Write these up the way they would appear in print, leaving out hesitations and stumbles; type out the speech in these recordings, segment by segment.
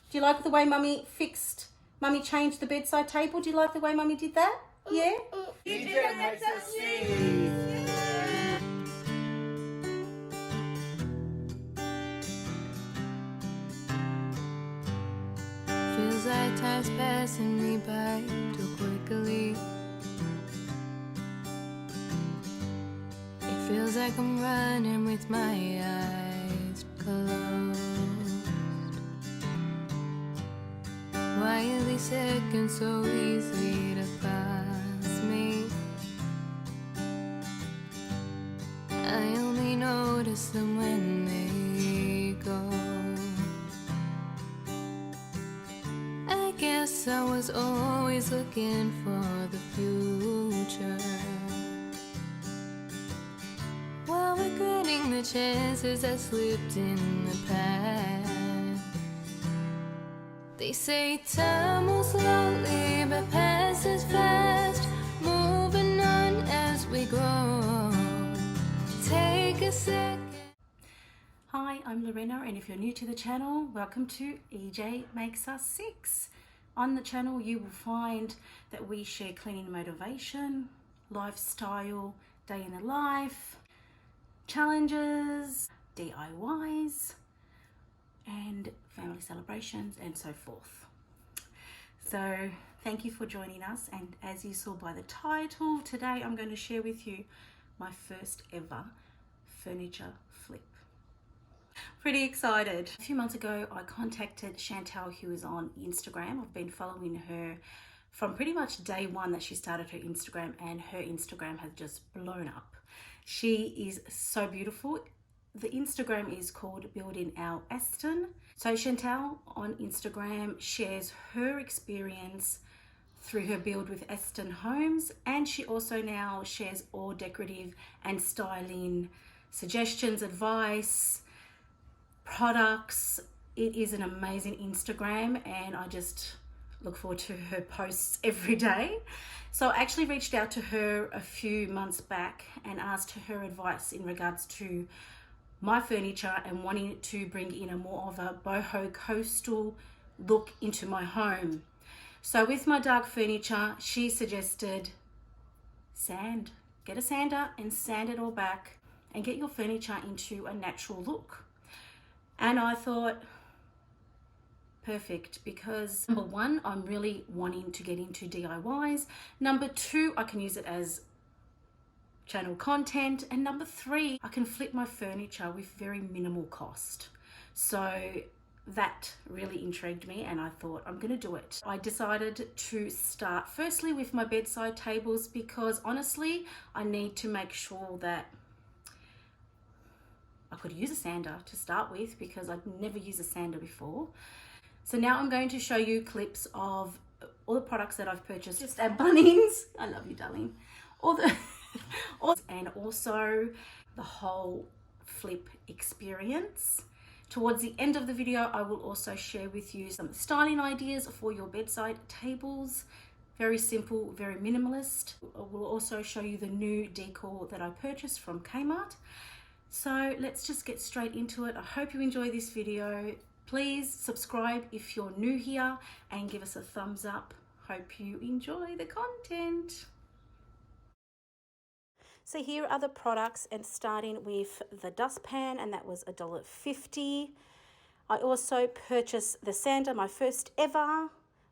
Do you like the way Mummy changed the bedside table? Do you like the way Mummy did that? Yeah? DJ makes us sing. Feels like time's passing me by too quickly. It feels like I'm running with my eyes closed. Why are these seconds so easy to pass me? I only notice them when they go. I guess I was always looking for the future, while regretting the chances I slipped in the past. They say time moves slowly but passes fast, moving on as we grow. Take a second. Hi, I'm Lorena, and if you're new to the channel, welcome to EJ Makes Us 6. On the channel you will find that we share cleaning motivation, lifestyle, day in the life, challenges, DIYs, and family celebrations, and so forth. So thank you for joining us, and as you saw by the title, today I'm going to share with you my first ever furniture flip. Pretty excited. A few months ago I contacted Chantal, who is on Instagram. I've been following her from pretty much day one that she started her Instagram, and her Instagram has just blown up. She is so beautiful. The Instagram is called Building Our Aston. So Chantal on Instagram shares her experience through her build with Aston homes, and she also now shares all decorative and styling suggestions, advice, products. It is an amazing Instagram, and I just look forward to her posts every day. So I actually reached out to her a few months back and asked her advice in regards to my furniture and wanting to bring in a more of a boho coastal look into my home. So with my dark furniture, she suggested sand. Get a sander and sand it all back and get your furniture into a natural look. And I thought, perfect, because number one, I'm really wanting to get into DIYs. Number two, I can use it as channel content. And number three, I can flip my furniture with very minimal cost. So that really intrigued me, and I thought I'm going to do it. I decided to start firstly with my bedside tables, because honestly, I need to make sure that I could use a sander to start with, because I'd never used a sander before. So now I'm going to show you clips of all the products that I've purchased just at Bunnings. I love you, darling. And also the whole flip experience. Towards the end of the video, I will also share with you some styling ideas for your bedside tables. Very simple, very minimalist. I will also show you the new decor that I purchased from Kmart. So let's just get straight into it. I hope you enjoy this video. Please subscribe if you're new here and give us a thumbs up. Hope you enjoy the content. So here are the products, and starting with the dustpan, and that was $1.50. I also purchased the sander, my first ever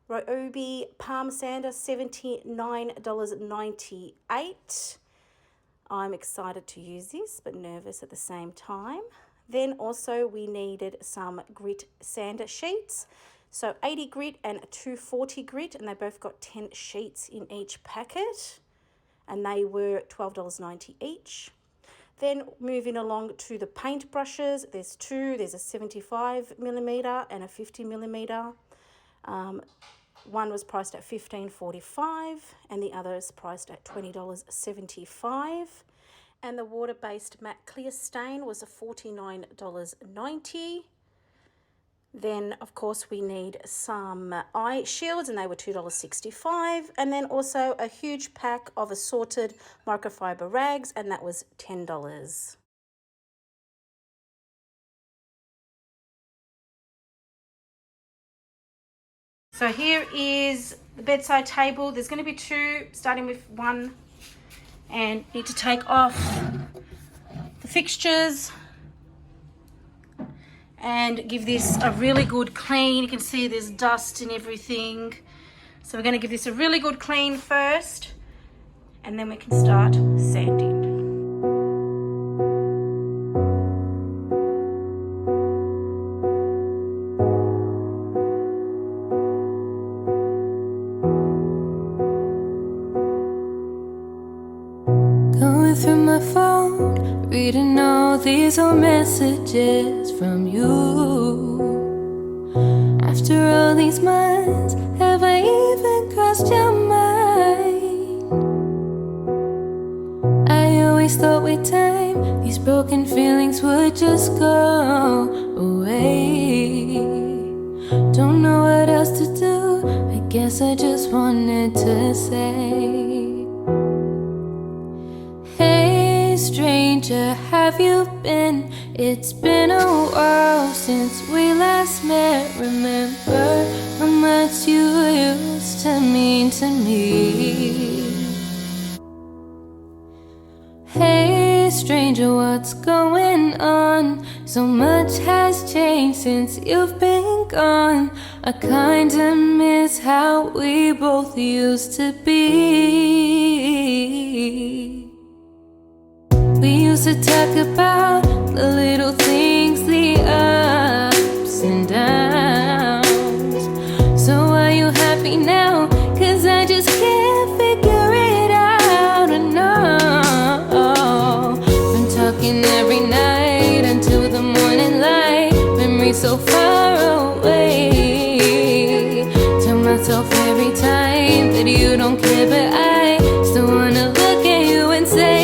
Ryobi Palm Sander, $79.98. I'm excited to use this, but nervous at the same time. Then also we needed some grit sander sheets. So 80 grit and 240 grit, and they both got 10 sheets in each packet, and they were $12.90 each. Then moving along to the paint brushes, there's two. There's a 75mm and a 50mm. One was priced at $15.45 and the other is priced at $20.75. And the water-based matte clear stain was $49.90. Then, of course, we need some eye shields, and they were $2.65. And then also a huge pack of assorted microfiber rags, and that was $10. So here is the bedside table. There's going to be two, starting with one, and need to take off the fixtures and give this a really good clean. You can see there's dust and everything. So we're going to give this a really good clean first, and then we can start sanding. Going through my phone, reading all these old messages from you. After all these months, have I even crossed your mind? I always thought with time, these broken feelings would just go away. Don't know what else to do, I guess I just wanted to say, hey stranger, have you been? It's been a while since we last met. Remember how much you used to mean to me. Hey stranger, what's going on? So much has changed since you've been gone. I kinda miss how we both used to be. We used to talk about the little things, the ups and downs. So are you happy now? 'Cause I just can't figure it out. I know. Been talking every night until the morning light. Memories so far away. Tell myself every time that you don't care, but I still wanna look at you and say,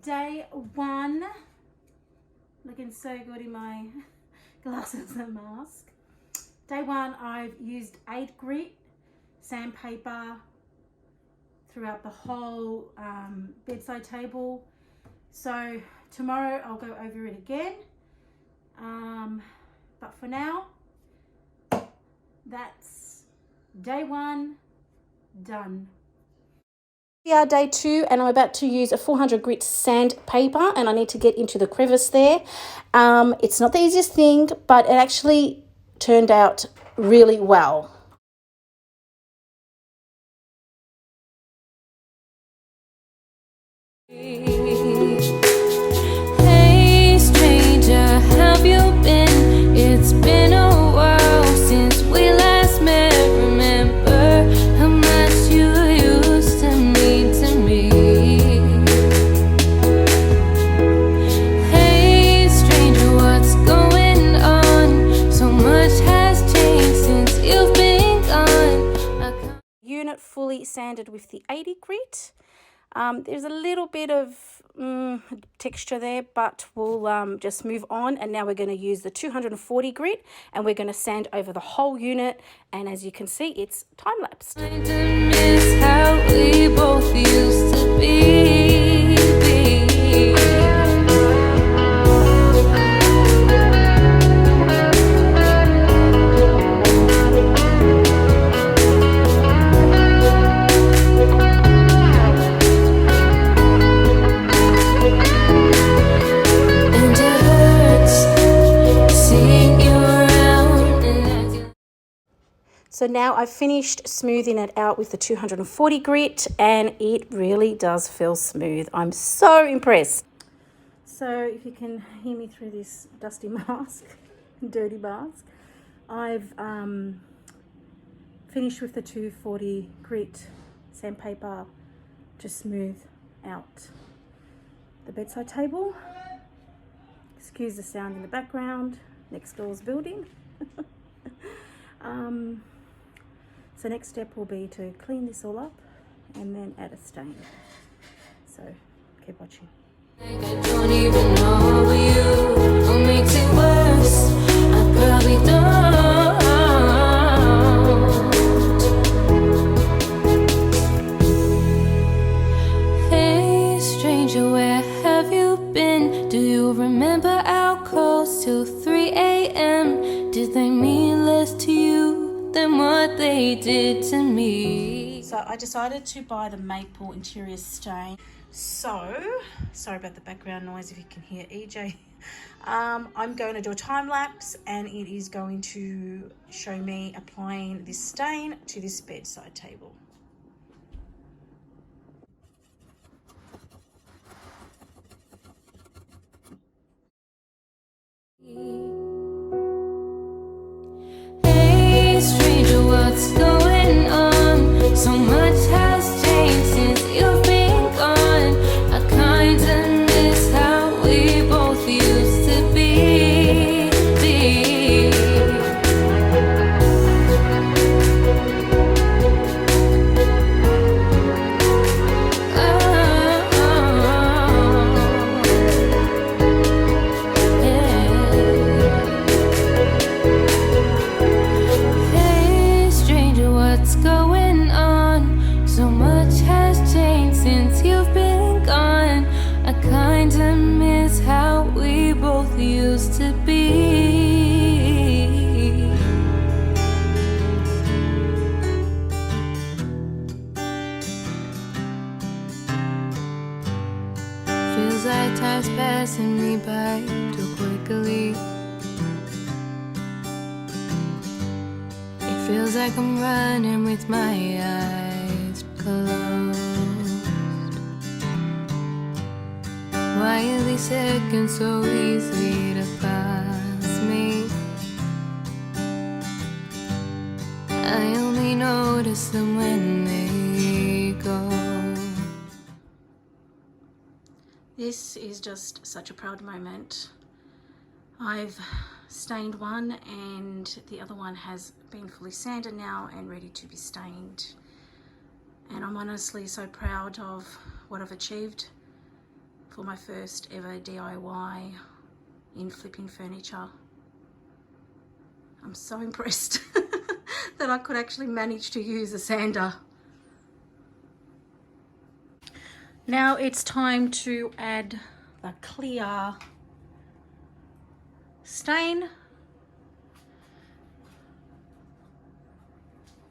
Day one, looking so good in my glasses and mask. Day one, I've used 8 grit sandpaper throughout the whole bedside table. So tomorrow I'll go over it again. But for now, that's day one done. We are day 2, and I'm about to use a 400 grit sandpaper, and I need to get into the crevice there. It's not the easiest thing, but it actually turned out really well. hey stranger, have you been? It's been a while since we last met. Remember how much you used to mean to me. Hey stranger, what's going on? So much has changed since you've been gone. Unit fully sanded with the 80 grit. There's a little bit of texture there, but we'll just move on. And now we're going to use the 240 grit, and we're going to sand over the whole unit. And as you can see, it's time-lapsed. Miss how we both used to be. And it hurts seeing you around and acting. So now I've finished smoothing it out with the 240 grit, and it really does feel smooth. I'm so impressed. So if you can hear me through this dusty mask, dirty mask, I've finished with the 240 grit sandpaper to smooth out the bedside table. Excuse the sound in the background, next door's building. So next step will be to clean this all up and then add a stain. So keep watching. I don't even know you. What makes it worse? I probably don't. Hey stranger, where have you remember our calls till 3 a.m. Did they mean less what they did to me. So I decided to buy the maple interior stain. So, sorry about the background noise if you can hear EJ. I'm going to do a time lapse and it is going to show me applying this stain to this bedside table. Hey stranger, what's going on? So much has changed since you've been gone. I kinda miss how we both used to be. Hey stranger, what's going on? So much has changed since you've been gone. I kinda miss how we both used to be. Feels like time's passing me by too quickly. It feels like I'm running with my eyes closed. Why are these seconds so easy to pass me? I only notice them when they go. This is just such a proud moment. I've stained one and the other one has been fully sanded now and ready to be stained. And I'm honestly so proud of what I've achieved for my first ever DIY in flipping furniture. I'm so impressed that I could actually manage to use a sander. Now it's time to add the clear stain.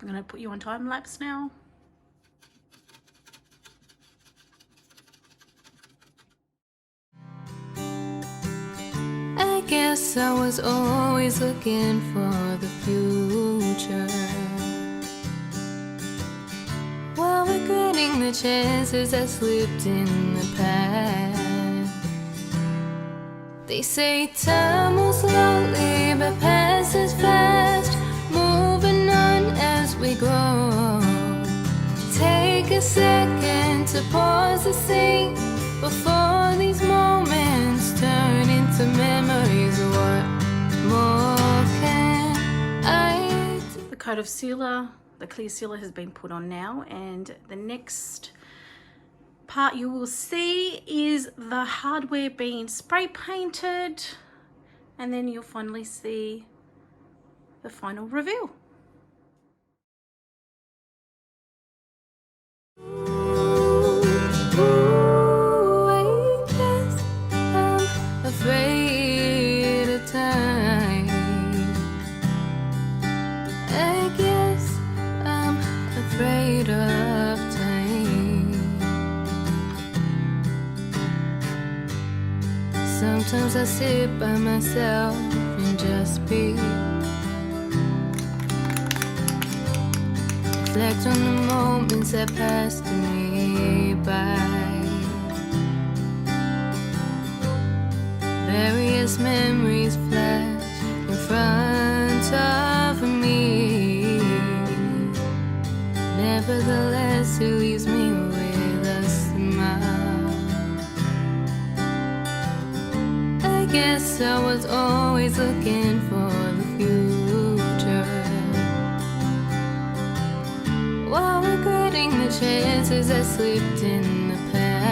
I'm going to put you on time lapse now. I guess I was always looking for the future, while regretting the chances that slipped in the past. They say time moves slowly but passes fast, moving on as we grow. Take a second to pause and think before these moments turn into memories. What more can I do? The coat of sealer, the clear sealer has been put on now, and the next part you will see is the hardware being spray painted, and then you'll finally see the final reveal. Ooh, I guess I'm afraid of time. I guess I'm afraid of time. Sometimes I sit by myself and just be. Reflect on the moments that passed me by. Various memories flash in front of me. Nevertheless, it leaves me with a smile. I guess I was always looking for the future, while regretting the chances that slipped in the past.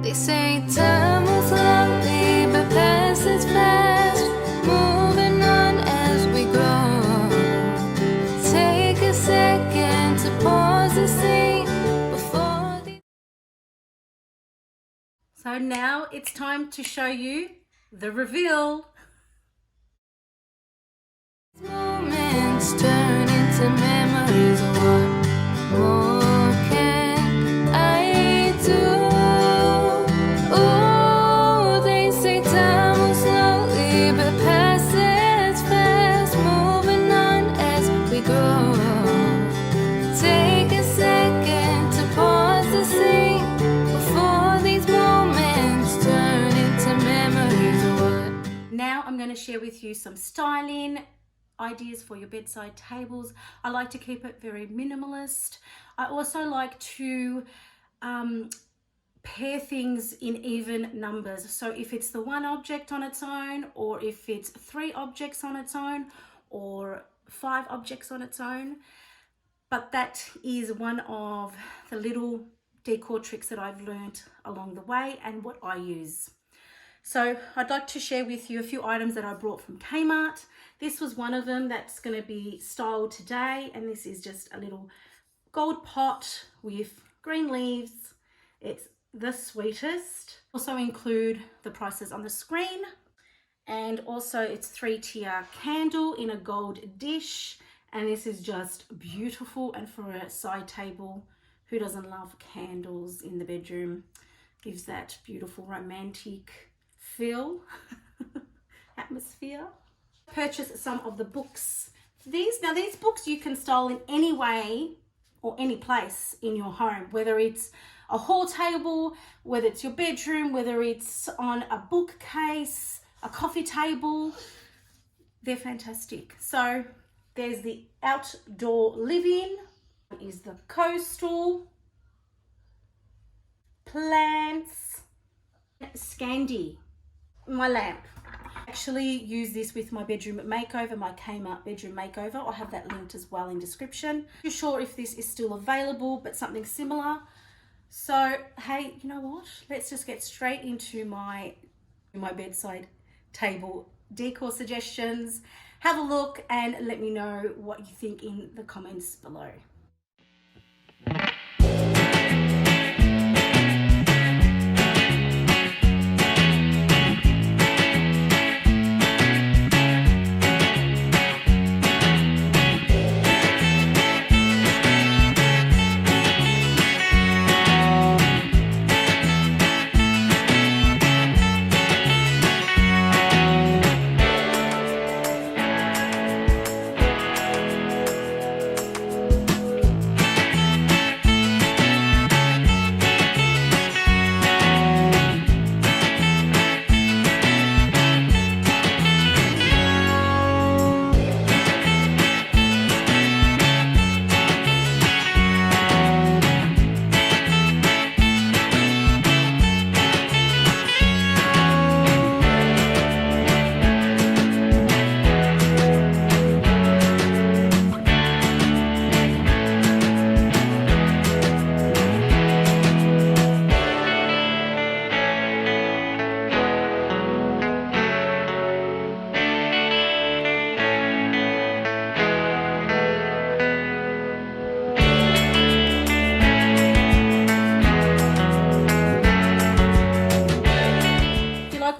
They say time moves slowly but passes fast, moving on as we grow. Take a second to pause and think before the... So now it's time to show you the reveal. moment moments turn into memories. What more can I do? Oh, they say time moves slowly, but passes fast, moving on as we grow. Take a second to pause the scene before these moments turn into memories. What? Now I'm going to share with you some styling ideas for your bedside tables. I like to keep it very minimalist. I also like to pair things in even numbers. So if it's the one object on its own, or if it's 3 objects on its own, or 5 objects on its own. But that is one of the little decor tricks that I've learned along the way and what I use. So I'd like to share with you a few items that I brought from Kmart. This was one of them that's going to be styled today, and this is just a little gold pot with green leaves. It's the sweetest. Also include the prices on the screen, and also it's 3-tier candle in a gold dish, and this is just beautiful. And for a side table, who doesn't love candles in the bedroom? Gives that beautiful romantic feel, atmosphere. Purchase some of the books. These books you can style in any way or any place in your home, whether it's a hall table, whether it's your bedroom, whether it's on a bookcase, a coffee table. They're fantastic. So there's the outdoor living, is the coastal, plants, Scandi, my lamp. Actually use this with my bedroom makeover, my Kmart bedroom makeover. I'll have that linked as well in description. Not sure if this is still available, but something similar. So hey, you know what, let's just get straight into my bedside table decor suggestions. Have a look and let me know what you think in the comments below.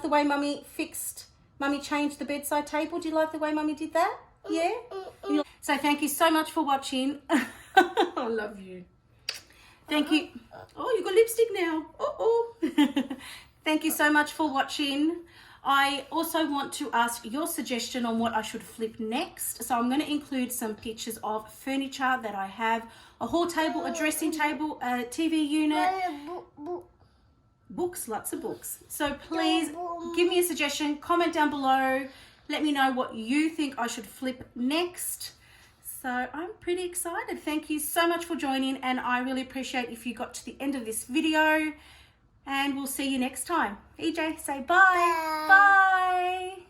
The way mummy changed the bedside table? Do you like the way mummy did that? Yeah? So thank you so much for watching. I love you. Thank you. Oh, you got lipstick now. Thank you so much for watching. I also want to ask your suggestion on what I should flip next. So I'm going to include some pictures of furniture that I have. A hall table, a dressing table, a TV unit. Books, lots of books. So please give me a suggestion, comment down below, let me know what you think I should flip next. So I'm pretty excited. Thank you so much for joining, and I really appreciate if you got to the end of this video, and we'll see you next time. EJ, say bye. Bye.